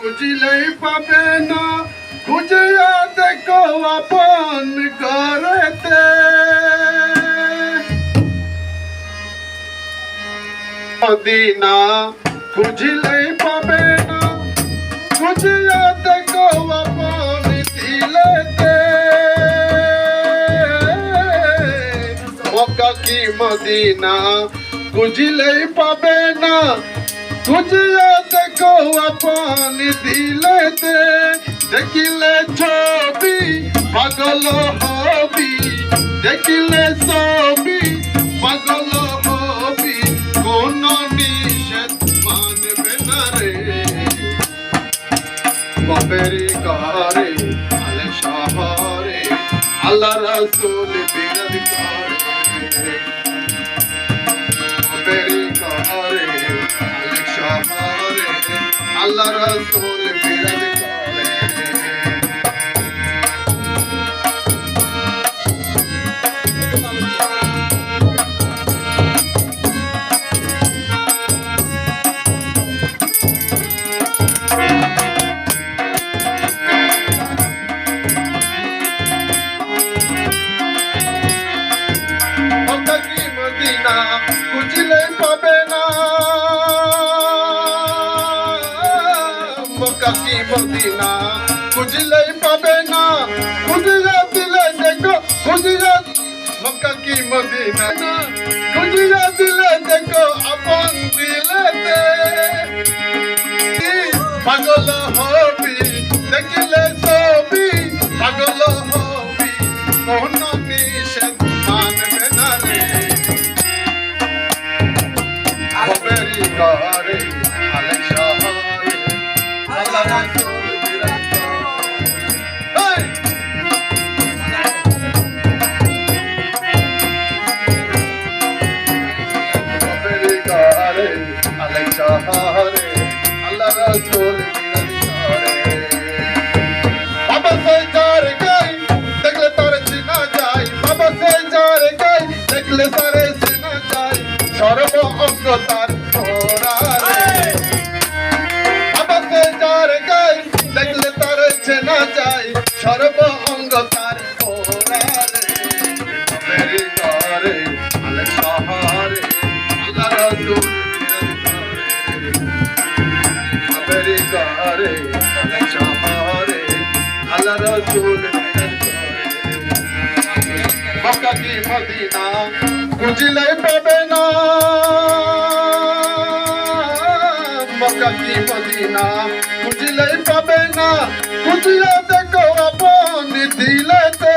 খুঁজিলেই পাবে না, খুঁজিয়া দেখো আপন ঘরেতে। মদিনা খুঁজিলেই পাবে না, খুঁজিয়া দেখো আপন দিলেতে। মক্কা কি মদিনা খুঁজিলেই পাবে না, খুঁজিয়া দেখো আপন দিলেতে। দেখিলে ছবি পাগল হবি, দেখিলে ছবি পাগল হবি, কোন নিষেধ মানবে না রে। বাপেরি ঘরে আলে শহরে আল্লাহ রাসূল বিরাজ করে। বাপেরি ঘরে আলে শহরে আল্লাহ রাসূল বিরাজ করে। খুঁজিলেই পাবে না, মক্কা কি মদিনা খুঁজিলেই পাবে না, খুঁজিয়া দিলে দেখো, খুঁজিয়া মক্কা কি মদিনা না, খুঁজিয়া দিলে দেখো আপন দিলেতে। পাগল হবি দেখিলে ছবি, পাগল হবি কোন নিষেধ মানবে না রে। বাপেরি ঘরে আলে শহরে আল্লাহ রাসূল বিরাজ করে। বাপেরি ঘরে আলে শহরে আল্লাহ রাসূল বিরাজ করে। বাবা সে যার গাই দেখলে তার চিনা যায়, বাবা সে যার গাই দেখলে তারে চিনা যায়, সর্ব অঙ্গ তার ওরারে। বাবা সে যার গাই দেখলে তার চেনা যায়, সর্ব অঙ্গ তার ওরারে। বাপেরি ঘরে আলে শহরে আল্লাহ রাসূল বিরাজ করে। বাপেরি ঘরে আলে শহরে আল্লাহ রাসূল বিরাজ করে। মক্কা কি মদিনা খুঁজিলেই পাবে না, মক্কা কি মদিনা খুঁজিলেই পাবে না, খুঁজিয়া দেখো আপন দিলেতে।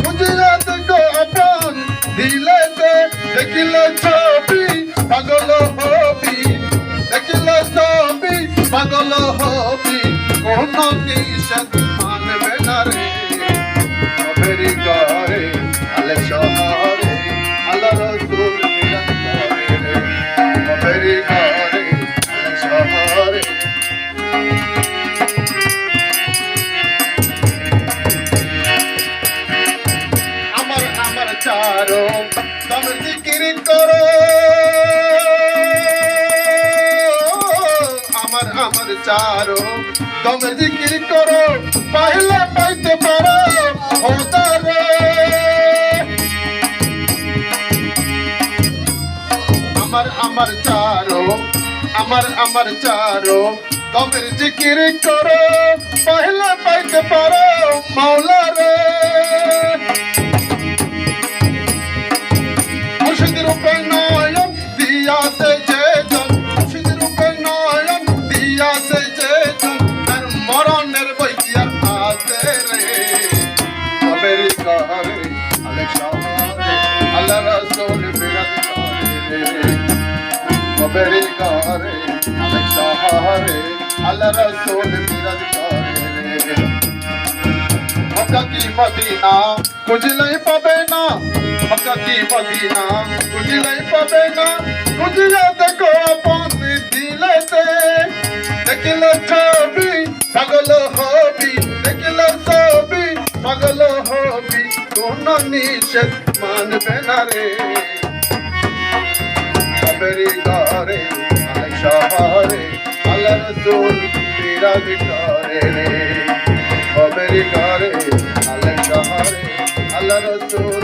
খুঁজিয়া দেখো আপন দিলেতে। দেখিলে ছবি পাগল হবি, দেখিলে ছবি পাগল হবি, কোন নিষেধ মানবে না রে। বাপেরি ঘরে আলে শহরে আল্লাহ রাসূল বিরাজ করে। বাপেরি ঘরে আলে শহরে আমার আমার চারো তুমি জিকির করো, আমার আমার চারো তুমি জিকির করো, পাইলে পাইতে পারো খোদারে। আমার আমার চারো, আমার আমার চারো তুমি জিকির করো, পাইলে পাইতে পারো মাওলা রে। মুর্শিদ রূপে নয়ন দিয়াছে যে জন, মুর্শিদ রূপে নয়ন দিয়াছে যে জন, তার মরণের বই কি আর আছে রে। বাপেরি ঘরে আলে শহরে আল্লাহ রাসূল বিরাজ করে। বাপেরি ঘরে আলে শহরে আল্লাহ রাসূল বিরাজ করে। মক্কা কি মদিনা খুঁজিলেই পাবে না, মক্কা কি মদিনা খুঁজিলেই পাবে না, খুঁজিয়া দেখো আপন দিলেতে। দেখিলে ছবি পাগল হবি, দেখিলে ছবি পাগল হবি, কোন নিষেধ মানবে না রে। বাপেরি ঘরে আলে শহরে আল্লাহ রসুল বিরাজ করে রে, কবের ঘরে আলে শহরে আল্লাহ রসুল